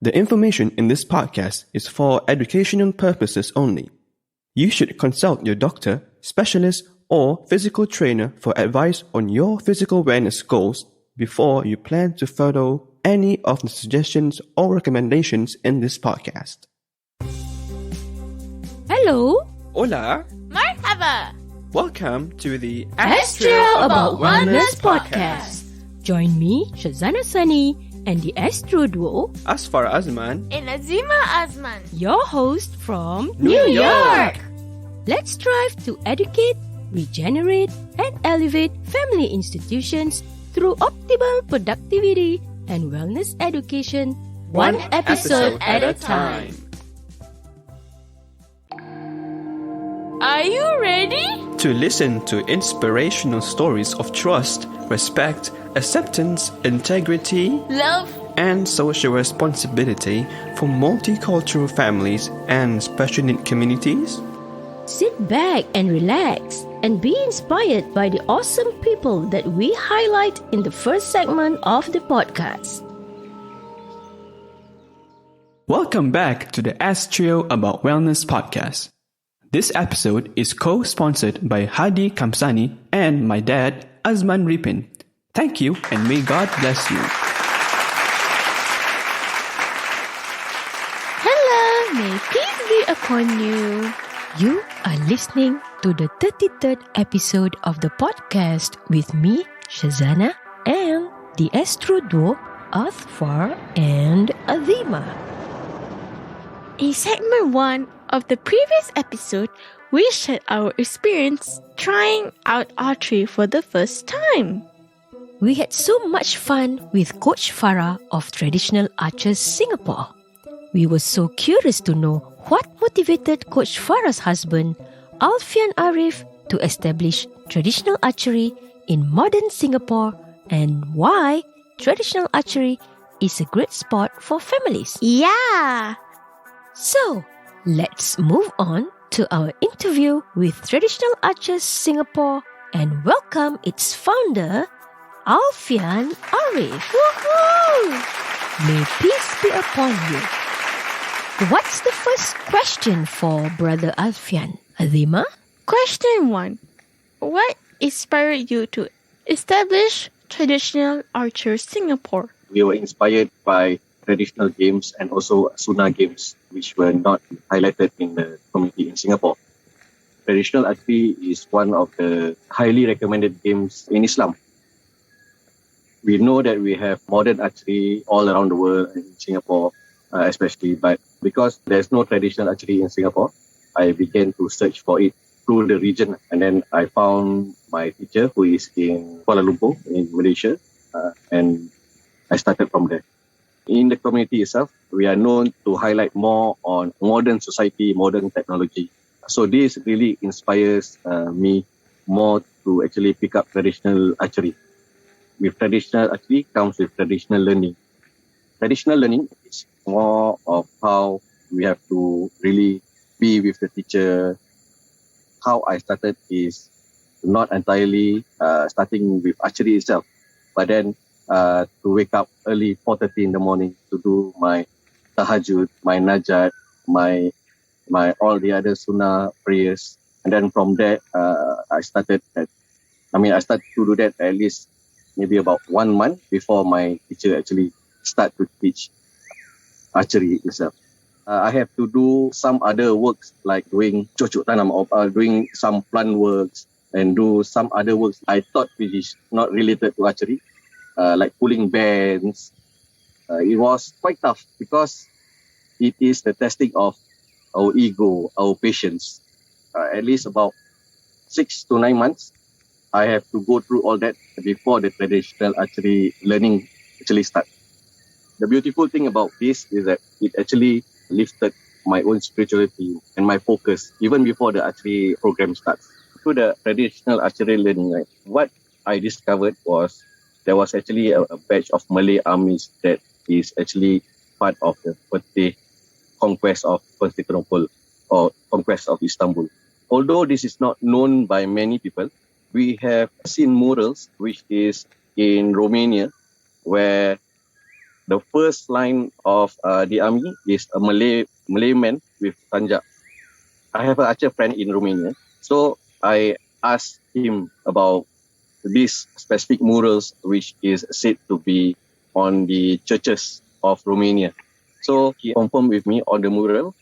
The information in this podcast is for educational purposes only. You should consult your doctor, specialist, or physical trainer for advice on your physical wellness goals before you plan to follow any of the suggestions or recommendations in this podcast. Hello. Hola. Marhaba. Welcome to the Astro About Wellness podcast. Join me, Syazana B, and the Astro Duo, Asfar Azman, And Azima Azman. your host from New York. Let's strive to educate, regenerate, and elevate family institutions through optimal productivity and wellness education, one episode at a time. Are you ready? To listen to inspirational stories of trust, respect, acceptance, integrity, Love. and social responsibility for multicultural families and special need communities? Sit back and relax and be inspired by the awesome people that we highlight in the first segment of the podcast. Welcome back to the Astro About Wellness podcast. This episode is co-sponsored by Hardi Kamsani and my dad, Azman Ripin. Thank you and may God bless you. Hello. May peace be upon you. You are listening to the 33rd episode of the podcast with me, Syazana, and the Astro Duo, Athfar and Azima. In segment 1 of the previous episode, we shared our experience trying out archery for the first time. We had so much fun with Coach Farah of Traditional Archers Singapore. We were so curious to know what motivated Coach Farah's husband, Alfian Arif, to establish traditional archery in modern Singapore and why traditional archery is a great sport for families. Yeah. So, let's move on to our interview with Traditional Archers Singapore and welcome its founder, Alfian Arif. Woohoo! May peace be upon you. What's the first question for Brother Alfian? Azima? Question 1. What inspired you to establish Traditional Archers Singapore? We were inspired by traditional games and also Sunnah games, which were not highlighted in the community in Singapore. Traditional archery is one of the highly recommended games in Islam. We know that we have modern archery all around the world, in Singapore especially, but because there's no traditional archery in Singapore, I began to search for it through the region, and then I found my teacher who is in Kuala Lumpur in Malaysia, and I started from there. In the community itself, we are known to highlight more on modern society, modern technology. So this really inspires me more to actually pick up traditional archery. With traditional archery comes with traditional learning. Traditional learning is more of how we have to really be with the teacher. How I started is not entirely starting with archery itself, but then to wake up early 4:30 in the morning to do my tahajjud, my najat, my all the other sunnah prayers, and then from there I started to do that at least maybe about 1 month before my teacher actually start to teach archery itself. I have to do some other works like doing cocok tanam or doing some plant works and do some other works I thought which is not related to archery. Like pulling bands. It was quite tough because it is the testing of our ego, our patience. At least about 6 to 9 months, I have to go through all that before the traditional archery learning actually starts. The beautiful thing about this is that it actually lifted my own spirituality and my focus even before the archery program starts. Through the traditional archery learning, right, what I discovered was there was actually a batch of Malay armies that is actually part of the Fatih conquest of Constantinople or conquest of Istanbul. Although this is not known by many people, we have seen murals which is in Romania where the first line of the army is a Malay man with tanjak. I have an archer friend in Romania, so I asked him about these specific murals which is said to be on the churches of Romania. So he confirmed with me on the mural,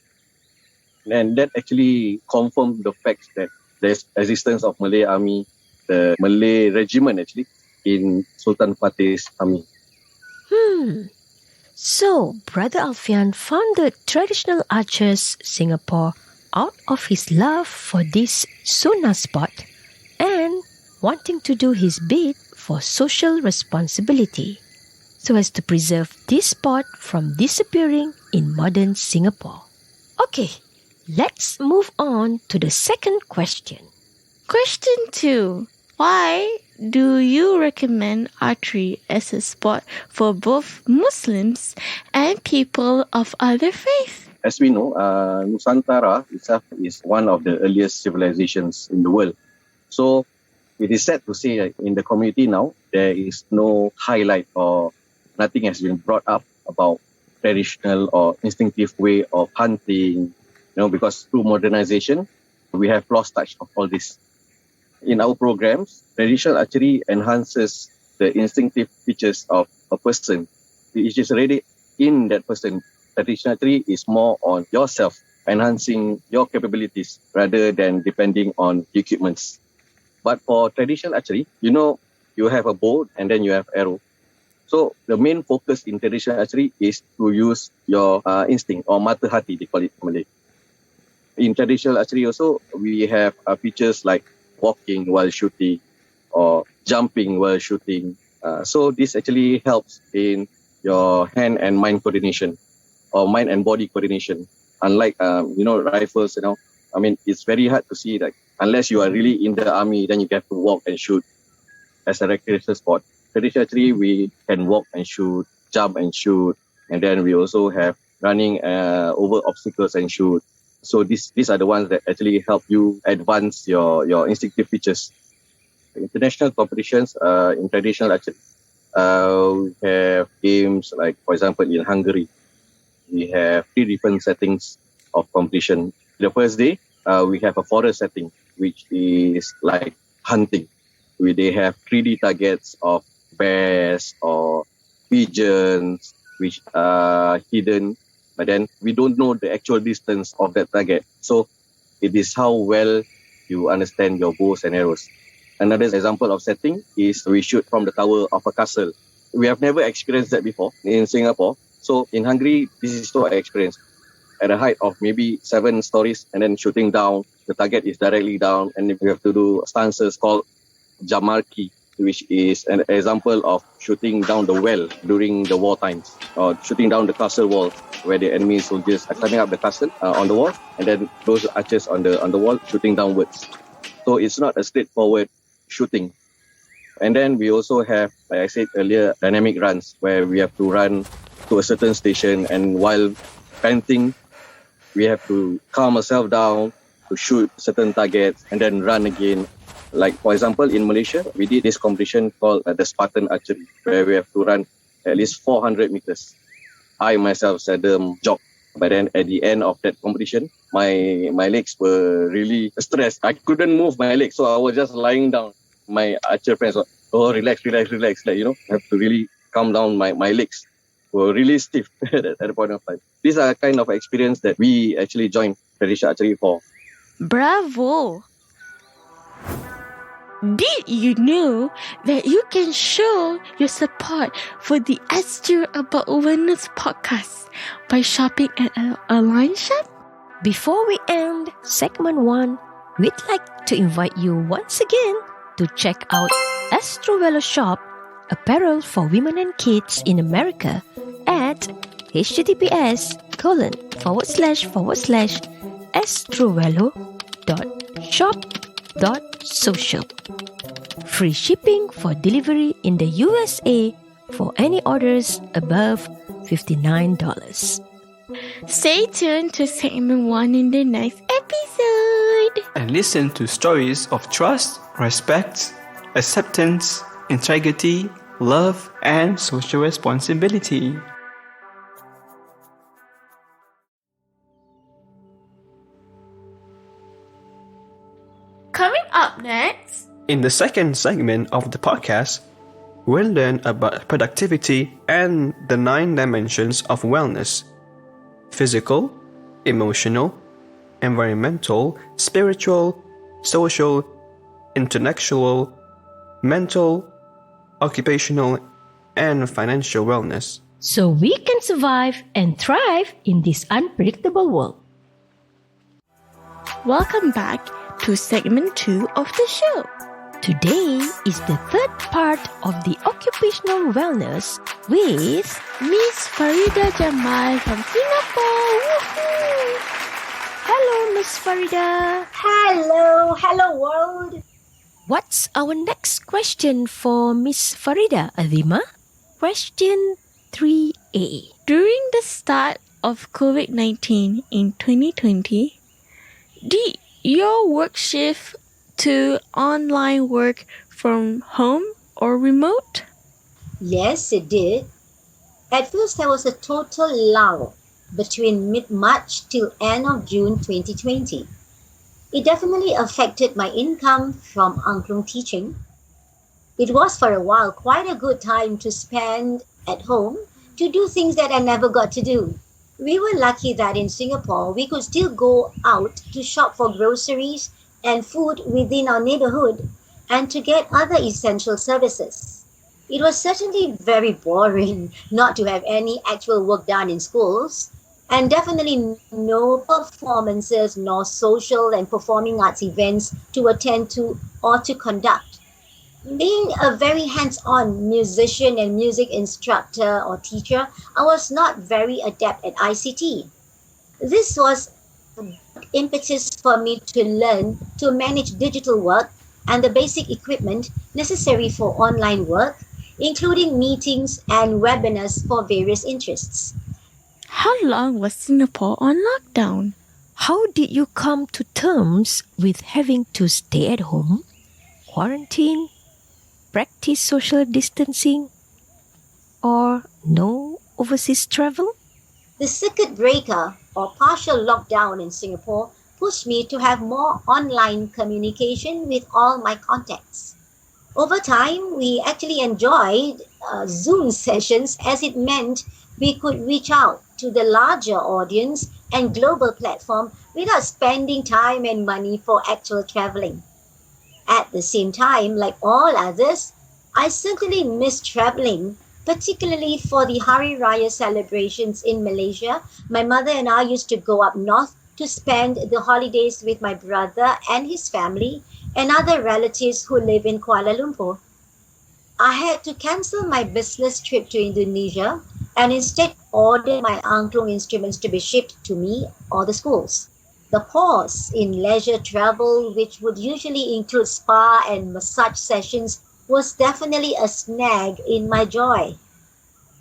and that actually confirmed the fact that there's existence of Malay army, the Malay regiment actually, in Sultan Fateh's army. So, Brother Alfian founded Traditional Archers Singapore out of his love for this Sunnah sport and wanting to do his bit for social responsibility so as to preserve this sport from disappearing in modern Singapore. Okay, let's move on to the second question. Question 2. Why do you recommend archery as a sport for both Muslims and people of other faiths? As we know, Nusantara itself is one of the earliest civilizations in the world. So it is sad to say that in the community now, there is no highlight or nothing has been brought up about traditional or instinctive way of hunting, because through modernization, we have lost touch of all this. In our programs, traditional archery enhances the instinctive features of a person. It is already in that person. Traditional archery is more on yourself, enhancing your capabilities rather than depending on equipments. But for traditional archery, you have a bow and then you have arrow. So the main focus in traditional archery is to use your instinct, or mata hati, they call it in Malay. In traditional archery also, we have features like walking while shooting or jumping while shooting. So this actually helps in your hand and mind coordination or mind and body coordination. Unlike, rifles, it's very hard to see, like, unless you are really in the army, then you have to walk and shoot as a recreational sport. Traditional archery, we can walk and shoot, jump and shoot, and then we also have running over obstacles and shoot. So these are the ones that actually help you advance your instinctive features. International competitions in traditional archery, we have games like, for example, in Hungary, we have 3 different settings of competition. The first day, we have a forest setting, which is like hunting. They have 3D targets of bears or pigeons, which are hidden, but then we don't know the actual distance of that target. So it is how well you understand your bows and arrows. Another example of setting is we shoot from the tower of a castle. We have never experienced that before in Singapore. So in Hungary, this is what I experienced. At a height of maybe 7 stories and then shooting down, the target is directly down, and we have to do stances called Jamal, which is an example of shooting down the well during the war times, or shooting down the castle wall where the enemy soldiers are climbing up the castle on the wall, and then those archers on the wall shooting downwards. So it's not a straightforward shooting. And then we also have, like I said earlier, dynamic runs where we have to run to a certain station, and while panting, we have to calm ourselves down to shoot certain targets and then run again. Like, for example, in Malaysia, we did this competition called the Spartan Archery, where we have to run at least 400 meters. I myself seldom jog, but then at the end of that competition, my legs were really stressed. I couldn't move my legs, so I was just lying down. My archer friends were, relax. Like, I have to really calm down my legs. Were really stiff at the point of time. These are kind of experience that we actually joined traditional archery for. Bravo! Did you know that you can show your support for the Astro About Awareness podcast by shopping at an online shop? Before we end segment 1, we'd like to invite you once again to check out Astrovelo Shop, apparel for women and kids in America at https://astrovelo.shop.social. Free shipping for delivery in the USA for any orders above $59. Stay tuned to segment 1 in the next episode. And listen to stories of trust, respect, acceptance, integrity, love, and social responsibility. Coming up next, In the second segment of the podcast, we'll learn about productivity and the 9 dimensions of wellness: physical, emotional, environmental, spiritual, social, intellectual, mental, occupational, and financial wellness. So we can survive and thrive in this unpredictable world. welcome back to segment 2 of the show. Today is the third part of the occupational wellness with Miss Faridah Jamal from Singapore. Woohoo! Hello, Miss Faridah. Hello world. What's our next question for Miss Faridah, Azima? Question 3A. During the start of COVID-19 in 2020, did your work shift to online work from home or remote? Yes, it did. At first, there was a total lull between mid-March till end of June 2020. It definitely affected my income from angklung teaching. It was for a while quite a good time to spend at home to do things that I never got to do. We were lucky that in Singapore, we could still go out to shop for groceries and food within our neighborhood and to get other essential services. It was certainly very boring not to have any actual work done in schools, and definitely no performances nor social and performing arts events to attend to or to conduct. Being a very hands-on musician and music instructor or teacher, I was not very adept at ICT. This was impetus for me to learn to manage digital work and the basic equipment necessary for online work, including meetings and webinars for various interests. How long was Singapore on lockdown? How did you come to terms with having to stay at home, quarantine, practice social distancing, or no overseas travel? The circuit breaker or partial lockdown in Singapore pushed me to have more online communication with all my contacts. Over time, we actually enjoyed Zoom sessions as it meant we could reach out to the larger audience and global platform without spending time and money for actual traveling. At the same time, like all others, I certainly miss traveling, particularly for the Hari Raya celebrations in Malaysia. My mother and I used to go up north to spend the holidays with my brother and his family and other relatives who live in Kuala Lumpur. I had to cancel my business trip to Indonesia and instead order my angklung instruments to be shipped to me or the schools. The pause in leisure travel, which would usually include spa and massage sessions, was definitely a snag in my joy.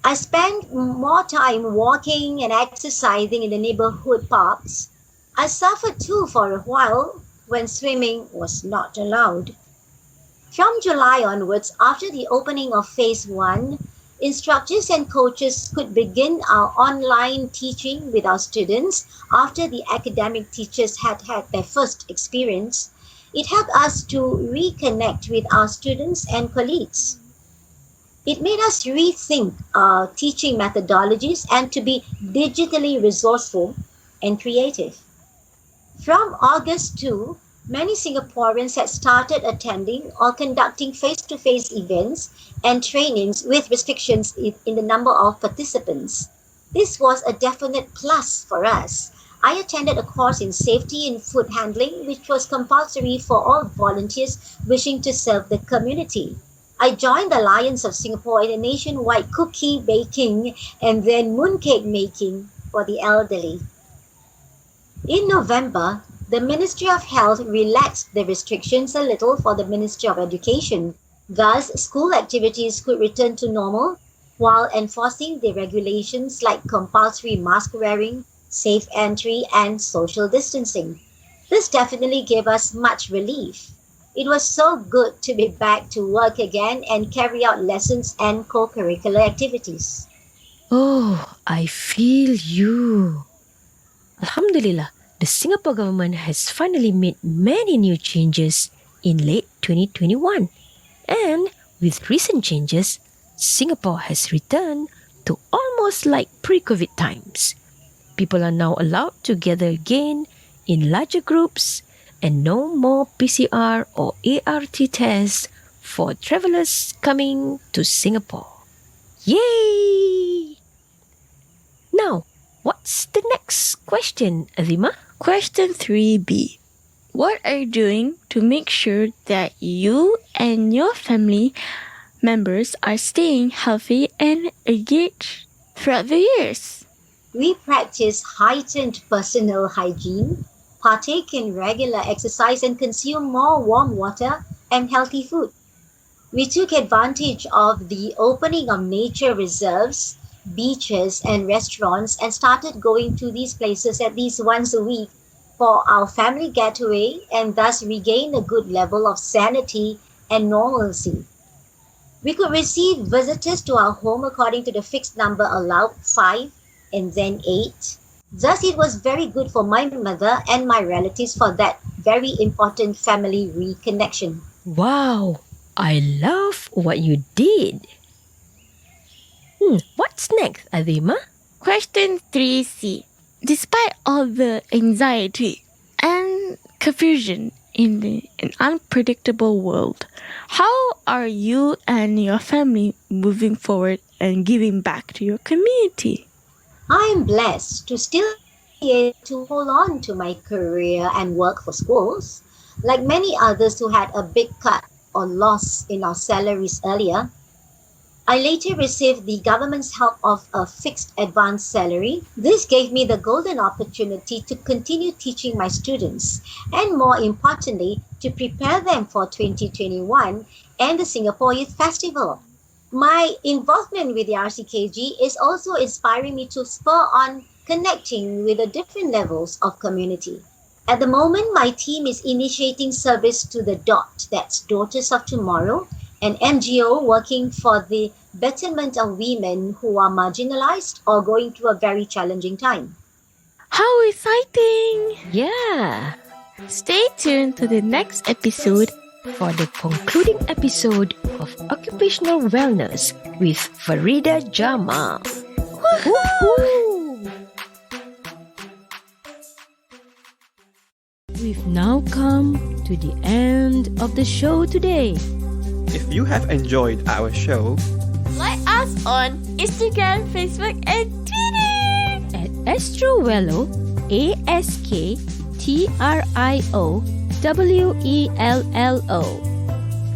I spent more time walking and exercising in the neighborhood parks. I suffered too for a while when swimming was not allowed. From July onwards, after the opening of Phase 1, instructors and coaches could begin our online teaching with our students after the academic teachers had had their first experience. It helped us to reconnect with our students and colleagues. It made us rethink our teaching methodologies and to be digitally resourceful and creative. From August 2, many Singaporeans had started attending or conducting face-to-face events and trainings with restrictions in the number of participants. This was a definite plus for us. I attended a course in safety in food handling, which was compulsory for all volunteers wishing to serve the community. I joined the Alliance of Singapore in a nationwide cookie baking and then mooncake making for the elderly. In November, the Ministry of Health relaxed the restrictions a little for the Ministry of Education. Thus, school activities could return to normal while enforcing the regulations like compulsory mask wearing, safe entry, and social distancing. This definitely gave us much relief. It was so good to be back to work again and carry out lessons and co-curricular activities. Oh, I feel you. Alhamdulillah, the Singapore government has finally made many new changes in late 2021. And with recent changes, Singapore has returned to almost like pre-COVID times. People are now allowed to gather again in larger groups and no more PCR or ART tests for travellers coming to Singapore. Yay! Now, what's the next question, Azima? Question 3B. What are you doing to make sure that you and your family members are staying healthy and engaged throughout the years? We practice heightened personal hygiene, partake in regular exercise, and consume more warm water and healthy food. We took advantage of the opening of nature reserves, beaches, and restaurants and started going to these places at least once a week for our family getaway and thus regain a good level of sanity and normalcy. We could receive visitors to our home according to the fixed number allowed, 5 and then 8. Thus, it was very good for my mother and my relatives for that very important family reconnection. Wow, I love what you did. What's next, Azima? Question 3C. Despite all the anxiety and confusion in an unpredictable world, how are you and your family moving forward and giving back to your community? I am blessed to still be able to hold on to my career and work for schools. Like many others who had a big cut or loss in our salaries earlier, I later received the government's help of a fixed advance salary. This gave me the golden opportunity to continue teaching my students and, more importantly, to prepare them for 2021 and the Singapore Youth Festival. My involvement with the RCKG is also inspiring me to spur on connecting with the different levels of community. At the moment, my team is initiating service to the DOT, that's Daughters of Tomorrow, an NGO working for the betterment of women who are marginalized or going through a very challenging time. How exciting! Yeah, Stay tuned to the next episode for the concluding episode of Occupational Wellness with Faridah Jamal. Woohoo! We've now come to the end of the show today. If you have enjoyed our show, like us on Instagram, Facebook, and Twitter at Astrowello, ASKTRIOWELLO.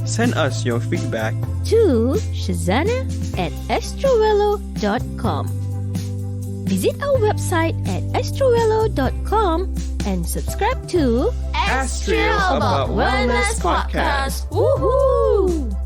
send us your feedback To Syazana at astrowello.com. Visit our website at astrowello.com and subscribe to Astro About Wellness Podcast. Woohoo!